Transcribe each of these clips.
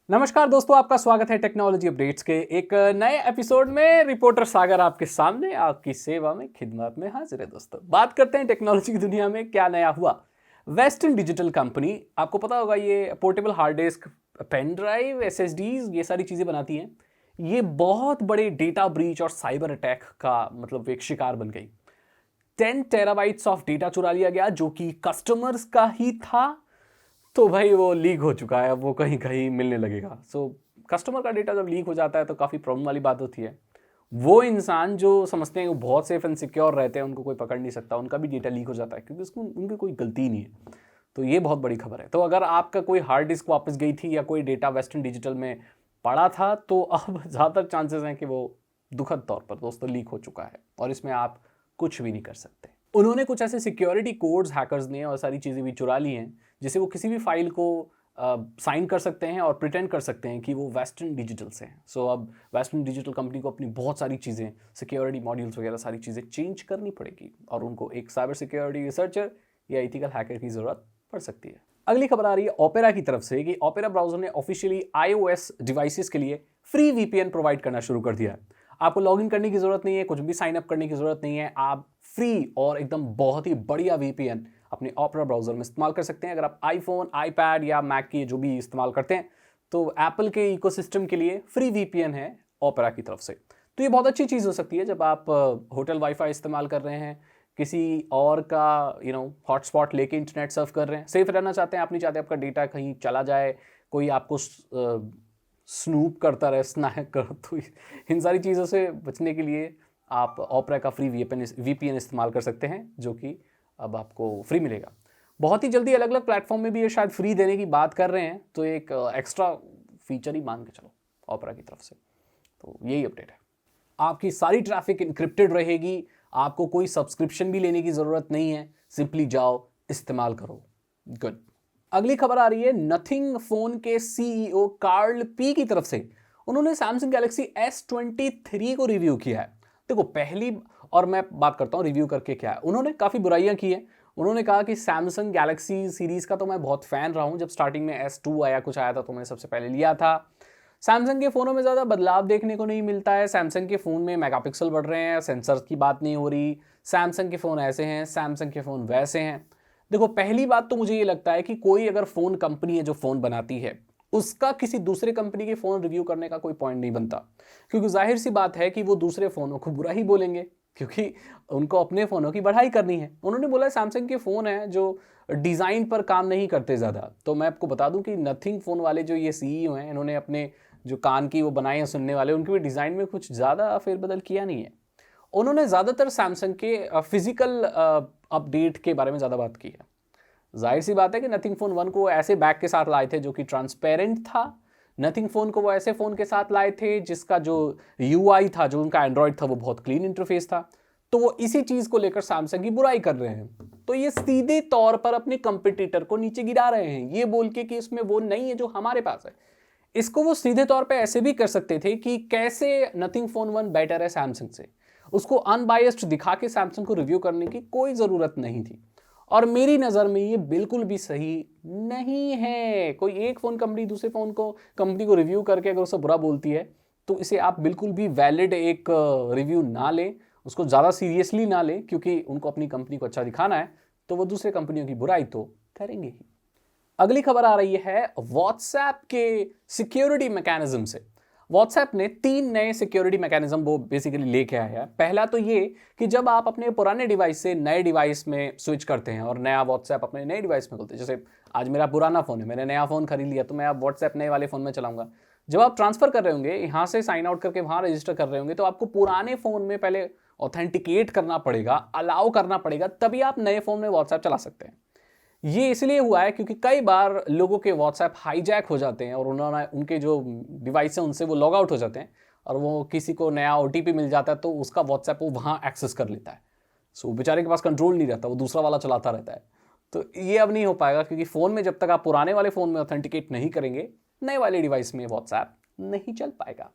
नमस्कार दोस्तों, आपका स्वागत है टेक्नोलॉजी अपडेट्स के एक नए एपिसोड में। रिपोर्टर सागर आपके सामने, आपकी सेवा में, खिदमत में हाजिर है। दोस्तों, बात करते हैं टेक्नोलॉजी की दुनिया में क्या नया हुआ। वेस्टर्न डिजिटल कंपनी, आपको पता होगा, ये portable hard disk, pen drive, SSDs, ये सारी चीज़ें बनाती हैं। ये बहुत बड़े डेटा ब्रीच और साइबर अटैक का मतलब एक शिकार बन गई। 10 टेराबाइट्स ऑफ डेटा चुरा लिया गया जो कि कस्टमर्स का ही था। तो भाई वो लीक हो चुका है, अब वो कहीं कहीं मिलने लगेगा। सो कस्टमर का डेटा जब लीक हो जाता है तो काफ़ी प्रॉब्लम वाली बात होती है। वो इंसान जो समझते हैं वो बहुत सेफ एंड सिक्योर रहते हैं, उनको कोई पकड़ नहीं सकता, उनका भी डेटा लीक हो जाता है क्योंकि उसको उनकी कोई गलती नहीं है। तो ये बहुत बड़ी खबर है। तो अगर आपका कोई हार्ड डिस्क वापस गई थी या कोई डेटा वेस्टर्न डिजिटल में पड़ा था तो अब ज़्यादातर चांसेस हैं कि वो दुखद तौर पर दोस्तों लीक हो चुका है और इसमें आप कुछ भी नहीं कर सकते। उन्होंने कुछ ऐसे सिक्योरिटी कोड्स हैकर्स ने और सारी चीज़ें भी चुरा ली हैं जिससे वो किसी भी फाइल को साइन कर सकते हैं और प्रिटेंड कर सकते हैं कि वो वेस्टर्न डिजिटल से हैं। सो अब वेस्टर्न डिजिटल कंपनी को अपनी बहुत सारी चीज़ें, सिक्योरिटी मॉड्यूल्स वगैरह सारी चीज़ें चेंज करनी पड़ेगी और उनको एक साइबर सिक्योरिटी रिसर्चर या एथिकल हैकर की ज़रूरत पड़ सकती है। अगली खबर आ रही है ओपेरा की तरफ से कि ओपेरा ब्राउज़र ने ऑफिशियली iOS डिवाइसेस के लिए फ्री VPN प्रोवाइड करना शुरू कर दिया है। आपको लॉगिन करने की ज़रूरत नहीं है, कुछ भी साइन अप करने की ज़रूरत नहीं है। आप फ्री और एकदम बहुत ही बढ़िया VPN अपने ओपेरा ब्राउज़र में इस्तेमाल कर सकते हैं। अगर आप आईफोन, आईपैड या मैक की जो भी इस्तेमाल करते हैं तो एप्पल के इकोसिस्टम के लिए फ्री VPN है ओपेरा की तरफ से। तो ये बहुत अच्छी चीज़ हो सकती है जब आप होटल वाईफाई इस्तेमाल कर रहे हैं, किसी और का हॉटस्पॉट लेके इंटरनेट सर्फ कर रहे हैं, सेफ रहना चाहते हैं, आप नहीं चाहते आपका डेटा कहीं चला जाए, कोई आपको स्नूप करता रहे, स्नैक कर। तो इन सारी चीज़ों से बचने के लिए आप ओपेरा का फ्री VPN इस्तेमाल कर सकते हैं जो कि अब आपको फ्री मिलेगा। बहुत ही जल्दी अलग अलग प्लेटफॉर्म में भी ये शायद फ्री देने की बात कर रहे हैं, तो एक एक्स्ट्रा फीचर ही मान के चलो ओपेरा की तरफ से। तो यही अपडेट है। आपकी सारी ट्रैफिक इनक्रिप्टेड रहेगी, आपको कोई सब्सक्रिप्शन भी लेने की ज़रूरत नहीं है, सिंपली जाओ इस्तेमाल करो। गुड। अगली खबर आ रही है नथिंग फोन के CEO कार्ल पी की तरफ से। उन्होंने सैमसंग गैलेक्सी S23 को रिव्यू किया है। देखो पहली, और मैं बात करता हूँ रिव्यू करके क्या है। उन्होंने काफ़ी बुराइयां की हैं। उन्होंने कहा कि सैमसंग गैलेक्सी सीरीज़ का तो मैं बहुत फ़ैन रहा हूँ, जब स्टार्टिंग में S2 आया कुछ आया था तो मैंने सबसे पहले लिया था। सैमसंग के फ़ोनों में ज़्यादा बदलाव देखने को नहीं मिलता है। सैमसंग के फ़ोन में मेगापिक्सल बढ़ रहे हैं, सेंसर्स की बात नहीं हो रही, सैमसंग के फ़ोन ऐसे हैं, सैमसंग के फ़ोन वैसे हैं। देखो पहली बात तो मुझे ये लगता है कि कोई अगर फ़ोन कंपनी है जो फ़ोन बनाती है, उसका किसी दूसरे कंपनी के फ़ोन रिव्यू करने का कोई पॉइंट नहीं बनता, क्योंकि जाहिर सी बात है कि वो दूसरे फ़ोनों को बुरा ही बोलेंगे क्योंकि उनको अपने फ़ोनों की बढ़ाई करनी है। उन्होंने बोला सैमसंग के फ़ोन हैं जो डिज़ाइन पर काम नहीं करते ज़्यादा। तो मैं आपको बता दूं कि नथिंग फ़ोन वाले जो ये CEO हैं, इन्होंने अपने जो कान की वो बनाए हैं सुनने वाले, उनके भी डिज़ाइन में कुछ ज़्यादा फेरबदल किया नहीं है। उन्होंने ज़्यादातर सैमसंग के फिजिकल अपडेट के बारे में ज़्यादा बात की है। जाहिर सी बात है कि नथिंग फ़ोन 1 को ऐसे बैग के साथ लाए थे जो कि ट्रांसपेरेंट था। नथिंग फ़ोन को वो ऐसे फ़ोन के साथ लाए थे जिसका जो UI था, जो उनका एंड्रॉयड था, वो बहुत क्लीन इंटरफेस था। तो वो इसी चीज़ को लेकर सैमसंग की बुराई कर रहे हैं। तो ये सीधे तौर पर अपने कंपटीटर को नीचे गिरा रहे हैं, ये बोल के कि इसमें वो नहीं है जो हमारे पास है। इसको वो सीधे तौर पे ऐसे भी कर सकते थे कि कैसे नथिंग फ़ोन 1 बेटर है सैमसंग से। उसको अनबायस्ड दिखा के सैमसंग को रिव्यू करने की कोई ज़रूरत नहीं थी। और मेरी नज़र में ये बिल्कुल भी सही नहीं है। कोई एक फ़ोन कंपनी दूसरे फ़ोन को कंपनी को रिव्यू करके अगर उसे बुरा बोलती है तो इसे आप बिल्कुल भी वैलिड एक रिव्यू ना लें, उसको ज़्यादा सीरियसली ना लें, क्योंकि उनको अपनी कंपनी को अच्छा दिखाना है तो वो दूसरे कंपनियों की बुराई तो करेंगे ही। अगली खबर आ रही है व्हाट्सएप के सिक्योरिटी मैकेनिज्म से। व्हाट्सएप ने 3 नए सिक्योरिटी मैकेनिज्म वो बेसिकली लेके आया है। पहला तो ये कि जब आप अपने पुराने डिवाइस से नए डिवाइस में स्विच करते हैं और नया व्हाट्सएप अपने नए डिवाइस में खोलते हैं, जैसे आज मेरा पुराना फ़ोन है, मैंने नया फ़ोन खरीद लिया तो मैं अब व्हाट्सएप नए वाले फ़ोन में चलाऊंगा। जब आप ट्रांसफ़र कर रहे होंगे, यहाँ से साइन आउट करके वहाँ रजिस्टर कर रहे होंगे, तो आपको पुराने फ़ोन में पहले ऑथेंटिकेट करना पड़ेगा, अलाउ करना पड़ेगा, तभी आप नए फ़ोन में व्हाट्सएप चला सकते हैं। ये इसलिए हुआ है क्योंकि कई बार लोगों के व्हाट्सएप हाईजैक हो जाते हैं और उन्होंने उनके जो डिवाइस हैं उनसे वो लॉग आउट हो जाते हैं और वो किसी को नया OTP मिल जाता है तो उसका व्हाट्सएप वो वहाँ एक्सेस कर लेता है। सो बेचारे के पास कंट्रोल नहीं रहता, वो दूसरा वाला चलाता रहता है। तो ये अब नहीं हो पाएगा क्योंकि फ़ोन में जब तक आप पुराने वाले फ़ोन में ऑथेंटिकेट नहीं करेंगे, नए वाले डिवाइस में व्हाट्सएप नहीं चल पाएगा।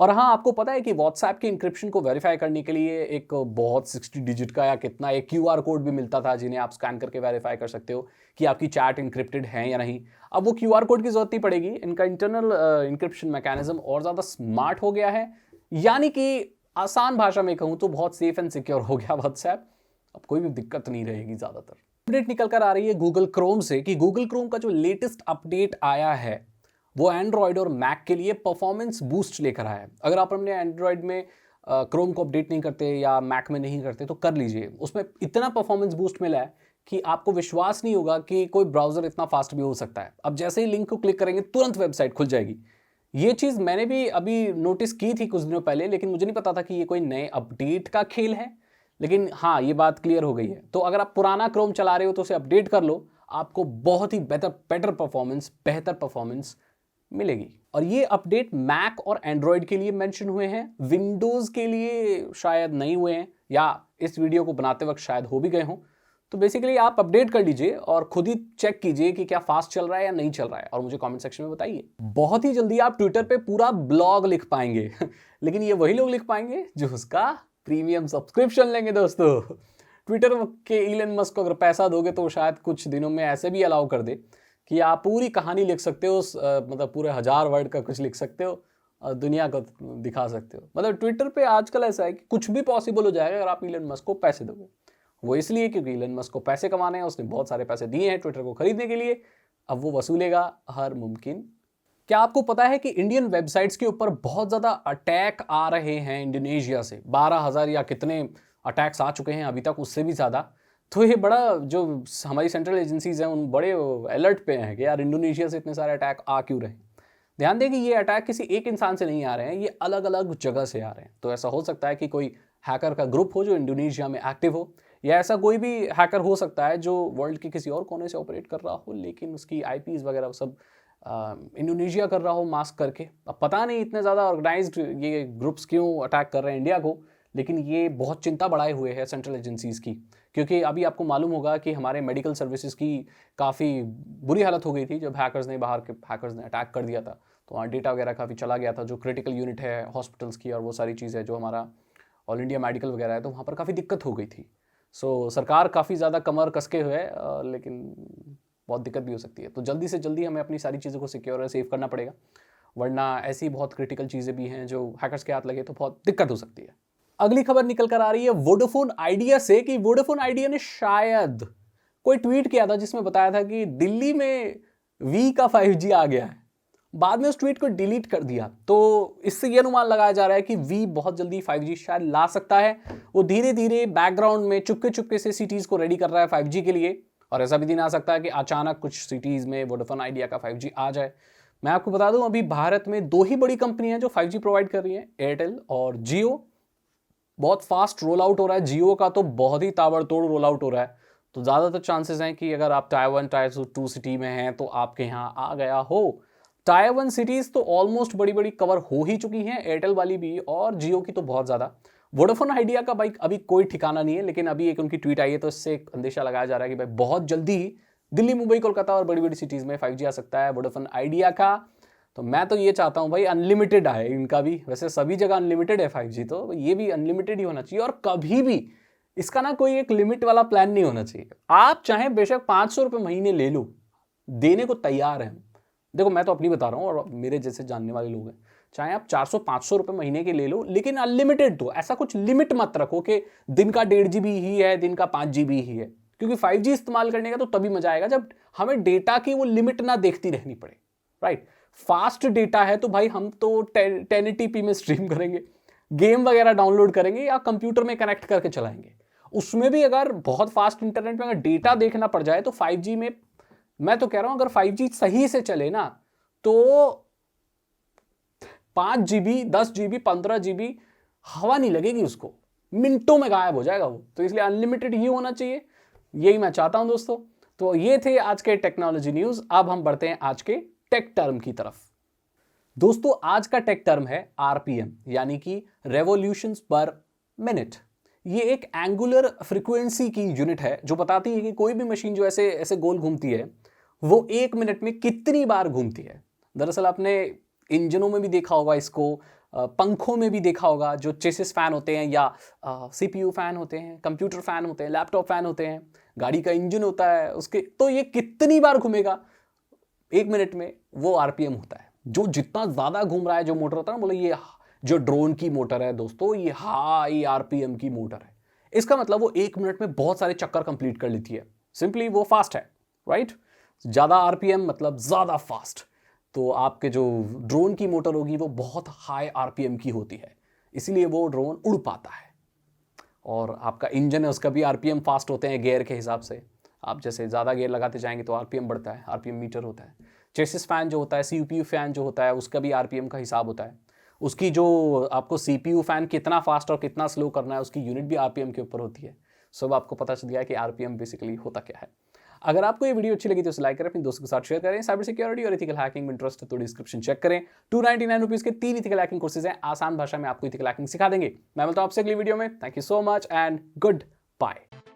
और हाँ, आपको पता है कि व्हाट्सएप के इंक्रिप्शन को वेरीफाई करने के लिए एक बहुत 60 डिजिट का या कितना एक क्यूआर कोड भी मिलता था, जिन्हें आप स्कैन करके वेरीफाई कर सकते हो कि आपकी चैट इंक्रिप्टेड है या नहीं। अब वो क्यूआर कोड की जरूरत नहीं पड़ेगी। इनका इंटरनल इंक्रिप्शन मैकेनिज्म और ज़्यादा स्मार्ट हो गया है, यानी कि आसान भाषा में कहूँ तो बहुत सेफ एंड सिक्योर हो गया व्हाट्सएप। अब कोई भी दिक्कत नहीं रहेगी ज़्यादातर। अपडेट निकल कर आ रही है गूगल क्रोम से कि गूगल क्रोम का जो लेटेस्ट अपडेट आया है वो एंड्रॉयड और मैक के लिए परफॉर्मेंस बूस्ट लेकर आया है। अगर आप अपने एंड्रॉयड में क्रोम को अपडेट नहीं करते या मैक में नहीं करते तो कर लीजिए। उसमें इतना परफॉर्मेंस बूस्ट मिला है कि आपको विश्वास नहीं होगा कि कोई ब्राउजर इतना फास्ट भी हो सकता है। अब जैसे ही लिंक को क्लिक करेंगे तुरंत वेबसाइट खुल जाएगी। ये चीज़ मैंने भी अभी नोटिस की थी कुछ दिनों पहले, लेकिन मुझे नहीं पता था कि ये कोई नए अपडेट का खेल है। लेकिन हाँ, ये बात क्लियर हो गई है। तो अगर आप पुराना क्रोम चला रहे हो तो उसे अपडेट कर लो, आपको बहुत ही बेटर परफॉर्मेंस मिलेगी। और ये अपडेट मैक और एंड्रॉयड के लिए मेंशन हुए हैं, विंडोज के लिए शायद नहीं हुए हैं, या इस वीडियो को बनाते वक्त शायद हो भी गए हों। तो बेसिकली आप अपडेट कर लीजिए और खुद ही चेक कीजिए कि क्या फास्ट चल रहा है या नहीं चल रहा है, और मुझे कमेंट सेक्शन में बताइए। बहुत ही जल्दी आप ट्विटर पे पूरा ब्लॉग लिख पाएंगे लेकिन ये वही लोग लिख पाएंगे जो उसका प्रीमियम सब्सक्रिप्शन लेंगे दोस्तों। ट्विटर के इलन मस्क को अगर पैसा दोगे तो शायद कुछ दिनों में ऐसे भी अलाउ कर दे कि आप पूरी कहानी लिख सकते हो, मतलब पूरे 1000 वर्ड का कुछ लिख सकते हो और दुनिया को दिखा सकते हो। मतलब ट्विटर पे आजकल ऐसा है कि कुछ भी पॉसिबल हो जाएगा अगर आप इलन मस्क को पैसे दोगे। वो इसलिए क्योंकि इलन मस्क को पैसे कमाने हैं, उसने बहुत सारे पैसे दिए हैं ट्विटर को खरीदने के लिए, अब वो वसूलेगा हर मुमकिन। क्या आपको पता है कि इंडियन वेबसाइट्स के ऊपर बहुत ज़्यादा अटैक आ रहे हैं इंडोनेशिया से? 12,000 या कितने अटैक्स आ चुके हैं अभी तक, उससे भी ज़्यादा। तो ये बड़ा, जो हमारी सेंट्रल एजेंसीज हैं उन बड़े अलर्ट पे हैं कि यार इंडोनेशिया से इतने सारे अटैक आ क्यों रहे हैं। ध्यान दें कि ये अटैक किसी एक इंसान से नहीं आ रहे हैं, ये अलग अलग जगह से आ रहे हैं। तो ऐसा हो सकता है कि कोई हैकर का ग्रुप हो जो इंडोनेशिया में एक्टिव हो, या ऐसा कोई भी हैकर हो सकता है जो वर्ल्ड के किसी और कोने से ऑपरेट कर रहा हो, लेकिन उसकी आईपीज वगैरह सब इंडोनेशिया कर रहा हो मास्क करके। अब पता नहीं इतने ज़्यादा ऑर्गेनाइज्ड ये ग्रुप्स क्यों अटैक कर रहे हैं इंडिया को, लेकिन ये बहुत चिंता बढ़ाए हुए है सेंट्रल एजेंसीज की। क्योंकि अभी आपको मालूम होगा कि हमारे मेडिकल सर्विसेज की काफ़ी बुरी हालत हो गई थी जब बाहर के हैकर्स ने अटैक कर दिया था। तो वहाँ डेटा वगैरह काफ़ी चला गया था, जो क्रिटिकल यूनिट है हॉस्पिटल्स की और वो सारी चीज़ जो हमारा ऑल इंडिया मेडिकल वगैरह है, तो वहाँ पर काफ़ी दिक्कत हो गई थी। सो सरकार काफ़ी ज़्यादा कमर कसके हुए है, लेकिन बहुत दिक्कत भी हो सकती है। तो जल्दी से जल्दी हमें अपनी सारी चीज़ों को सिक्योर और सेव करना पड़ेगा, वरना ऐसी बहुत क्रिटिकल चीज़ें भी हैं जो हैकर्स के हाथ लगे तो बहुत दिक्कत हो सकती है। अगली खबर निकल कर आ रही है वोडाफोन आइडिया से कि वोडाफोन आइडिया ने शायद कोई ट्वीट किया था जिसमें बताया था कि दिल्ली में वी का 5G आ गया है। बाद में उस ट्वीट को डिलीट कर दिया। तो इससे यह अनुमान लगाया जा रहा है कि वी बहुत जल्दी 5G शायद ला सकता है। वो धीरे धीरे बैकग्राउंड में चुपके चुपके से सिटीज़ को रेडी कर रहा है 5G के लिए, और ऐसा भी दिन आ सकता है कि अचानक कुछ सिटीज़ में वोडाफोन आइडिया का 5G आ जाए। मैं आपको बता दूं अभी भारत में 2 ही बड़ी कंपनियां जो 5G प्रोवाइड कर रही हैं, एयरटेल और जियो। बहुत फास्ट रोल आउट हो रहा है, जियो का तो बहुत ही ताबड़तोड़ रोल आउट हो रहा है। तो ज़्यादातर चांसेस हैं कि अगर आप टायर 1 टायर 2 सिटी में हैं तो आपके यहाँ आ गया हो। टायर 1 सिटीज़ तो ऑलमोस्ट बड़ी बड़ी कवर हो ही चुकी हैं, एयरटेल वाली भी और जियो की तो बहुत ज़्यादा। वोडाफोन आइडिया का भाई अभी कोई ठिकाना नहीं है, लेकिन अभी एक उनकी ट्वीट आई है तो इससे एक अंदेशा लगाया जा रहा है कि भाई बहुत जल्दी ही दिल्ली, मुंबई, कोलकाता और बड़ी बड़ी सिटीज़ में 5G आ सकता है वोडाफोन आइडिया का। तो मैं तो ये चाहता हूँ भाई अनलिमिटेड आए इनका भी। वैसे सभी जगह अनलिमिटेड है 5G, तो ये भी अनलिमिटेड ही होना चाहिए, और कभी भी इसका ना कोई एक लिमिट वाला प्लान नहीं होना चाहिए। आप चाहे बेशक 500 रुपये महीने ले लो, देने को तैयार हैं। देखो मैं तो अपनी बता रहा हूँ और मेरे जैसे जानने वाले लोग हैं, चाहे आप 400-500 रुपये महीने के ले लो, लेकिन अनलिमिटेड दो। ऐसा कुछ लिमिट मत रखो कि दिन का 1.5 GB ही है, दिन का 5 GB ही है। क्योंकि 5G इस्तेमाल करने का तो तभी मजा आएगा जब हमें डेटा की वो लिमिट ना देखती रहनी पड़े, राइट। फास्ट डेटा है तो भाई हम तो 1080p में स्ट्रीम करेंगे, गेम वगैरह डाउनलोड करेंगे या कंप्यूटर में कनेक्ट करके चलाएंगे। उसमें भी अगर बहुत फास्ट इंटरनेट में अगर डेटा देखना पड़ जाए तो 5G में, मैं तो कह रहा हूं अगर 5G सही से चले ना तो 5 GB 10 GB 15 GB हवा नहीं लगेगी उसको, मिनटों में गायब हो जाएगा वो। तो इसलिए अनलिमिटेड ही होना चाहिए, यही मैं चाहता हूं दोस्तों। तो ये थे आज के टेक्नोलॉजी न्यूज। अब हम बढ़ते हैं आज के टेक टर्म की तरफ। दोस्तों आज का टेक टर्म है RPM, यानी कि रेवोल्यूशंस पर मिनट। ये एक एंगुलर फ्रीक्वेंसी की यूनिट है जो बताती है कि कोई भी मशीन जो ऐसे गोल घूमती है वो 1 मिनट में कितनी बार घूमती है। दरअसल आपने इंजनों में भी देखा होगा इसको, पंखों में भी देखा होगा, जो चेसिस फैन होते हैं या सीपीयू फैन होते हैं, कंप्यूटर फैन होते हैं, लैपटॉप फैन होते हैं, गाड़ी का इंजन होता है उसके, तो ये कितनी बार घूमेगा 1 मिनट में, वो आरपीएम होता है। जो जितना ज्यादा घूम रहा है जो मोटर होता है ना, बोले ये जो ड्रोन की मोटर है दोस्तों, ये हाई आरपीएम की मोटर है। इसका मतलब वो 1 मिनट में बहुत सारे चक्कर कंप्लीट कर लेती है। सिंपली वो फास्ट है, राइट। ज्यादा आरपीएम मतलब ज्यादा फास्ट। तो आपके जो ड्रोन की मोटर होगी वो बहुत हाई आरपीएम की होती है, इसीलिए वो ड्रोन उड़ पाता है। और आपका इंजन है उसका भी आरपीएम फास्ट होते हैं गियर के हिसाब से। आप जैसे ज़्यादा गियर लगाते जाएंगे तो आरपीएम बढ़ता है, आरपीएम मीटर होता है। चेसिस फैन जो होता है, सीपीयू फैन जो होता है, उसका भी आरपीएम का हिसाब होता है। उसकी जो आपको सीपीयू फैन कितना फास्ट और कितना स्लो करना है, उसकी यूनिट भी आरपीएम के ऊपर होती है। सब आपको पता चल गया है कि आरपीएम बेसिकली होता क्या है। अगर आपको ये वीडियो अच्छी लगी तो उसे लाइक करें, अपने दोस्तों के साथ शेयर करें। साइबर सिक्योरिटी और इथिकल हैकिंग में इंटरेस्ट है तो डिस्क्रिप्शन चेक करें। 299 रुपीज के 3 इथिकल हैकिंग कोर्सेज हैं, आसान भाषा में आपको इथिकल हैकिंग सिखा देंगे। मैं मिलता हूं आपसे अगली वीडियो में। Thank you so much and good bye.